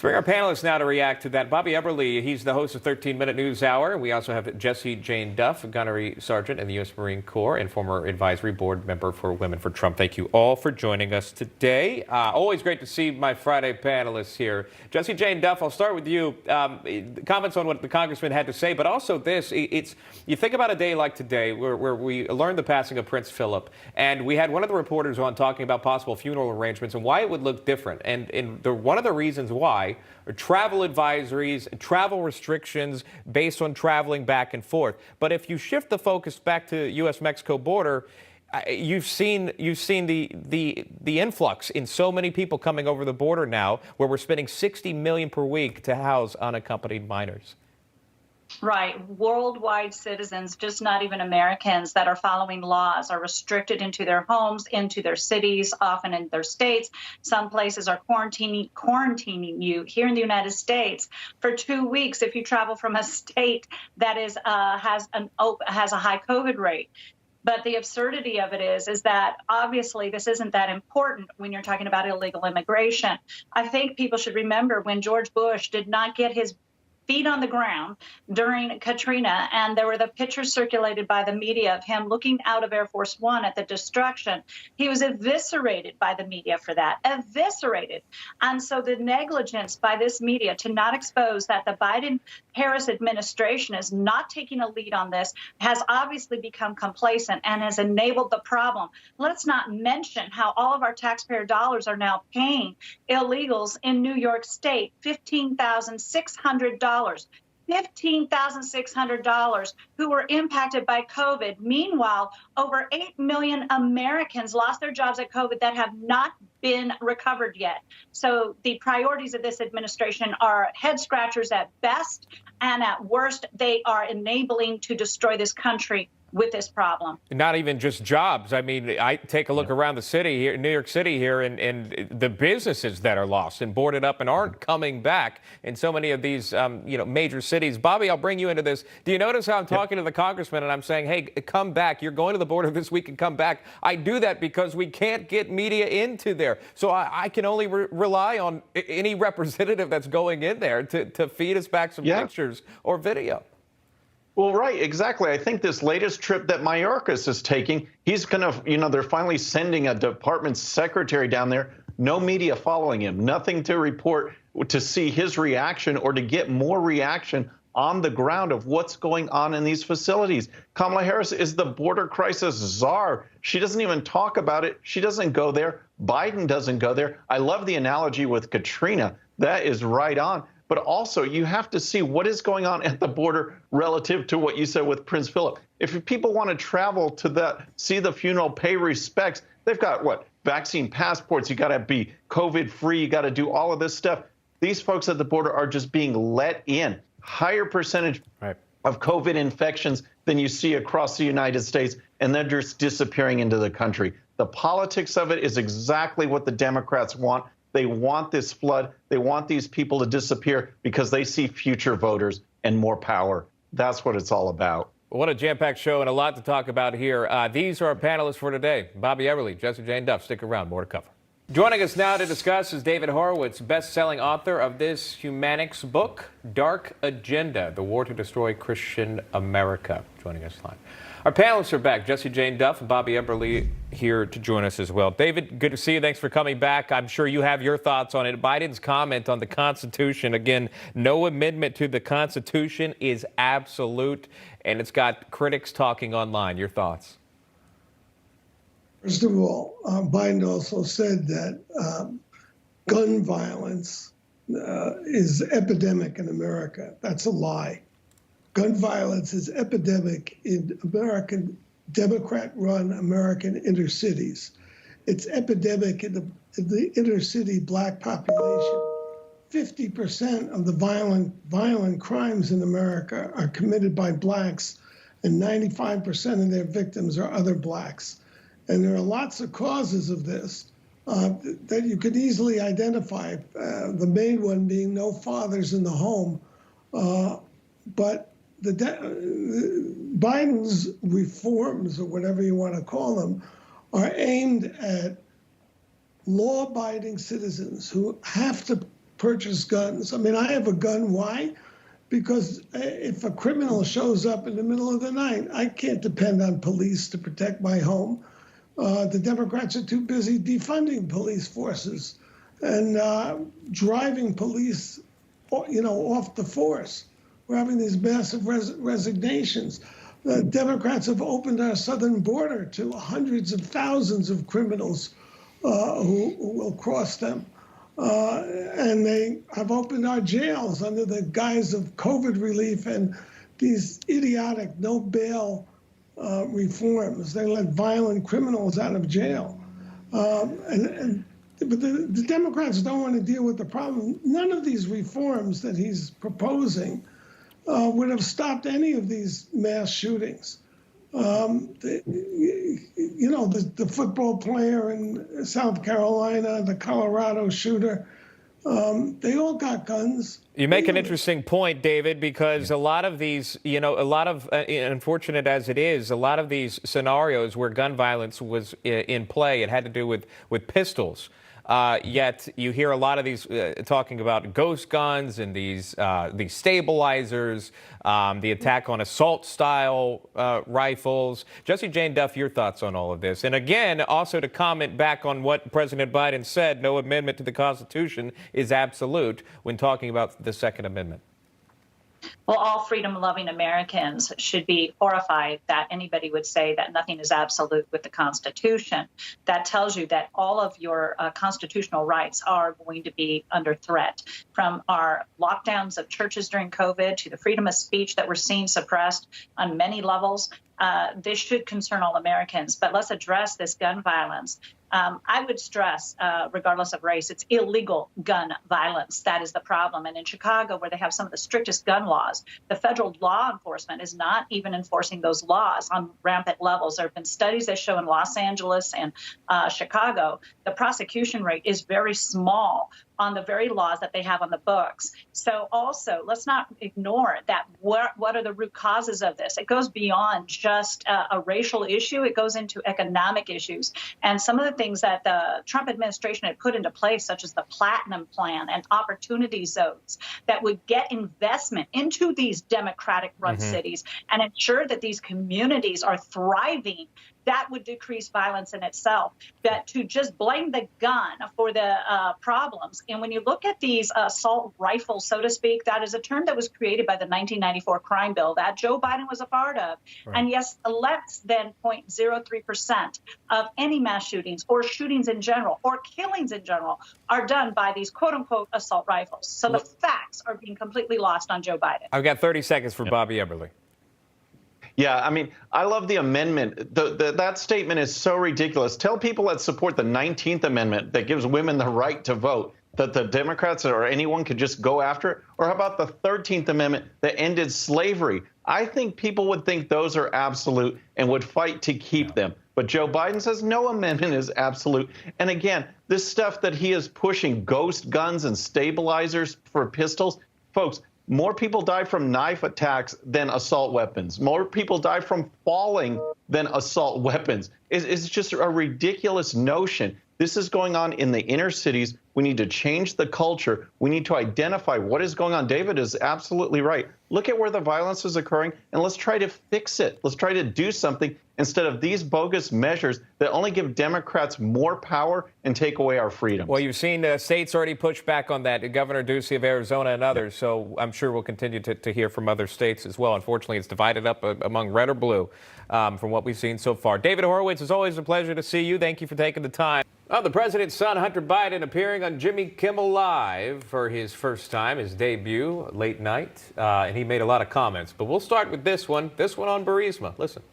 Let's bring our panelists now to react to that. Bobby Eberle, he's the host of 13-Minute News Hour. We also have Jessie Jane Duff, gunnery sergeant in the U.S. Marine Corps and former advisory board member for Women for Trump. Thank you all for joining us today. Always great to see my Friday panelists here. Jessie Jane Duff, I'll start with you. Comments on what the congressman had to say, but also this. You think about a day like today where we learned the passing of Prince Philip, and we had one of the reporters on talking about possible funeral arrangements and why it would look different. And one of the reasons why are travel advisories, travel restrictions based on traveling back and forth. But if you shift the focus back to U.S.-Mexico border, you've seen the influx in so many people coming over the border now, where we're spending $60 million per week to house unaccompanied minors. Right. Worldwide citizens, just not even Americans, that are following laws are restricted into their homes, into their cities, often in their states. Some places are quarantining you. Here in the United States for 2 weeks if you travel from a state that has a high COVID rate. But the absurdity of it is that obviously this isn't that important when you're talking about illegal immigration. I think people should remember when George Bush did not get his feet on the ground during Katrina, and there were the pictures circulated by the media of him looking out of Air Force One at the destruction. He was eviscerated by the media for that, eviscerated. And so the negligence by this media to not expose that the Biden-Harris administration is not taking a lead on this has obviously become complacent and has enabled the problem. Let's not mention how all of our taxpayer dollars are now paying illegals in New York State $15,600. $15,600 who were impacted by COVID. Meanwhile, over 8 million Americans lost their jobs at COVID that have not been recovered yet. So the priorities of this administration are head scratchers at best, and at worst, they are enabling to destroy this country with this problem. Not even just jobs. I mean, I take a look around the city here, New York City here, and the businesses that are lost and boarded up and aren't coming back in so many of these, major cities. Bobby, I'll bring you into this. Do you notice how I'm talking to the congressman and I'm saying, hey, come back. You're going to the border this week and come back. I do that because we can't get media into there. So I can only rely on any representative that's going in there to feed us back some pictures or video. Well, right, exactly. I think this latest trip that Mayorkas is taking, he's going to, they're finally sending a department secretary down there. No media following him, nothing to report to see his reaction or to get more reaction on the ground of what's going on in these facilities. Kamala Harris is the border crisis czar. She doesn't even talk about it. She doesn't go there. Biden doesn't go there. I love the analogy with Katrina. That is right on. But also, you have to see what is going on at the border relative to what you said with Prince Philip. If people want to travel to see the funeral, pay respects, they've got what? Vaccine passports. You got to be COVID-free. You got to do all of this stuff. These folks at the border are just being let in. Higher percentage of COVID infections than you see across the United States, and they're just disappearing into the country. The politics of it is exactly what the Democrats want. They want this flood. They want these people to disappear because they see future voters and more power. That's what it's all about. What a jam-packed show and a lot to talk about here. These are our panelists for today. Bobby Eberle, Jessie Jane Duff. Stick around. More to cover. Joining us now to discuss is David Horowitz, best-selling author of this humanics book, Dark Agenda, The War to Destroy Christian America. Joining us live. Our panelists are back. Jessie Jane Duff and Bobby Eberle here to join us as well. David, good to see you. Thanks for coming back. I'm sure you have your thoughts on it. Biden's comment on the Constitution, again, no amendment to the Constitution is absolute, and it's got critics talking online. Your thoughts? First of all, Biden also said that gun violence is epidemic in America. That's a lie. Gun violence is epidemic in Democrat-run American inner cities. It's epidemic in the inner city black population. 50% of the violent crimes in America are committed by blacks, and 95% of their victims are other blacks. And there are lots of causes of this that you could easily identify, the main one being no fathers in the home. But Biden's reforms, or whatever you want to call them, are aimed at law-abiding citizens who have to purchase guns. I mean, I have a gun. Why? Because if a criminal shows up in the middle of the night, I can't depend on police to protect my home. The Democrats are too busy defunding police forces and driving police, off the force. We're having these massive resignations. The Democrats have opened our southern border to hundreds of thousands of criminals who will cross them. And they have opened our jails under the guise of COVID relief and these idiotic no bail reforms. They let violent criminals out of jail. But the Democrats don't want to deal with the problem. None of these reforms that he's proposing would have stopped any of these mass shootings. The football player in South Carolina, the Colorado shooter, they all got guns. You make an interesting point, David, because a lot of these, unfortunate as it is, a lot of these scenarios where gun violence was in play, it had to do with pistols. Yet you hear a lot of these talking about ghost guns and these stabilizers, the attack on assault-style rifles. Jesse Jane Duff, your thoughts on all of this? And again, also to comment back on what President Biden said, no amendment to the Constitution is absolute when talking about the Second Amendment. Well, all freedom-loving Americans should be horrified that anybody would say that nothing is absolute with the Constitution. That tells you that all of your constitutional rights are going to be under threat, from our lockdowns of churches during COVID to the freedom of speech that we're seeing suppressed on many levels. This should concern all Americans. But let's address this gun violence. I would stress, regardless of race, it's illegal gun violence. That is the problem. And in Chicago, where they have some of the strictest gun laws, the federal law enforcement is not even enforcing those laws on rampant levels. There have been studies that show in Los Angeles and Chicago, the prosecution rate is very small on the very laws that they have on the books. So also, let's not ignore that. What are the root causes of this? It goes beyond just a racial issue. It goes into economic issues. And some of the things that the Trump administration had put into place, such as the Platinum Plan and opportunity zones that would get investment into these Democratic-run cities and ensure that these communities are thriving, that would decrease violence in itself. But to just blame the gun for the problems, and when you look at these assault rifles, so to speak, that is a term that was created by the 1994 crime bill that Joe Biden was a part of. Right. And yes, less than 0.03% of any mass shootings or shootings in general or killings in general are done by these quote unquote assault rifles. So the facts are being completely lost on Joe Biden. I've got 30 seconds for Bobby Eberle. Yeah, I mean, I love the amendment. That statement is so ridiculous. Tell people that support the 19th Amendment that gives women the right to vote that the Democrats or anyone could just go after it? Or how about the 13th Amendment that ended slavery? I think people would think those are absolute and would fight to keep them. But Joe Biden says no amendment is absolute. And again, this stuff that he is pushing, ghost guns and stabilizers for pistols, folks, more people die from knife attacks than assault weapons. More people die from falling than assault weapons. It's just a ridiculous notion. This is going on in the inner cities. We need to change the culture. We need to identify what is going on. David is absolutely right. Look at where the violence is occurring, and let's try to fix it. Let's try to do something instead of these bogus measures that only give Democrats more power and take away our freedoms. Well, you've seen states already push back on that, Governor Duffy of Arizona and others, so I'm sure we'll continue to hear from other states as well. Unfortunately, it's divided up among red or blue from what we've seen so far. David Horowitz, it's always a pleasure to see you. Thank you for taking the time. The president's son, Hunter Biden, appearing on Jimmy Kimmel Live for his first time, his debut, late night, and he made a lot of comments. But we'll start with this one on Burisma. Listen.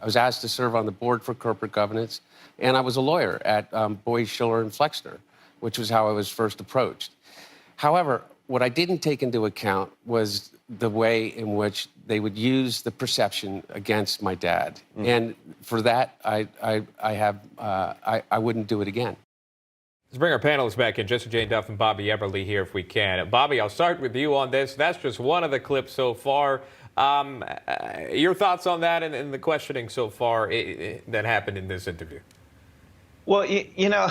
I was asked to serve on the board for corporate governance, and I was a lawyer at Boyd, Schiller, and Flexner, which was how I was first approached. However, what I didn't take into account was the way in which they would use the perception against my dad. And for that, I wouldn't do it again. Let's bring our panelists back in, Jesse Jane Duff and Bobby Eberle here if we can. Bobby, I'll start with you on this. That's just one of the clips so far. Your thoughts on that and the questioning so far that happened in this interview? Well, you know,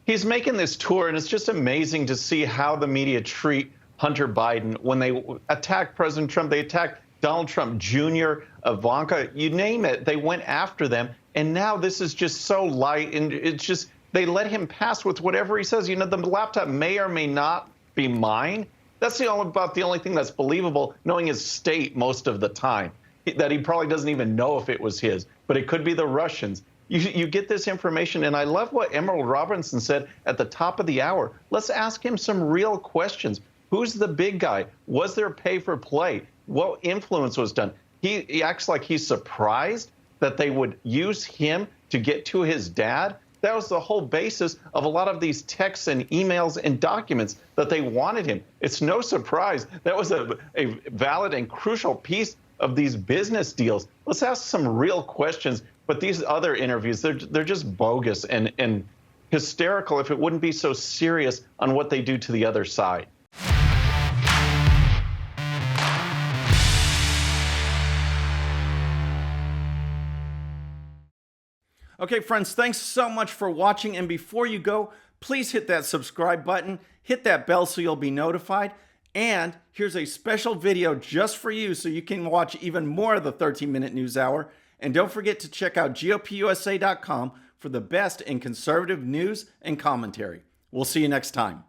He's making this tour, and it's just amazing to see how the media treat Hunter Biden. When they attack President Trump, they attack Donald Trump Jr., Ivanka, you name it, they went after them. And now this is just so light, and it's just, they let him pass with whatever he says. You know, the laptop may or may not be mine. That's about the only thing that's believable, knowing his state most of the time, that he probably doesn't even know if it was his, but it could be the Russians. You get this information, and I love what Emerald Robinson said at the top of the hour. Let's ask him some real questions. Who's the big guy? Was there pay for play? What influence was done? He acts like he's surprised that they would use him to get to his dad. That was the whole basis of a lot of these texts and emails and documents, that they wanted him. It's no surprise. That was a valid and crucial piece of these business deals. Let's ask some real questions. But these other interviews, they're just bogus and hysterical if it wouldn't be so serious on what they do to the other side. Okay, friends, thanks so much for watching. And before you go, please hit that subscribe button, hit that bell so you'll be notified. And here's a special video just for you so you can watch even more of the 13-minute news hour. And don't forget to check out GOPUSA.com for the best in conservative news and commentary. We'll see you next time.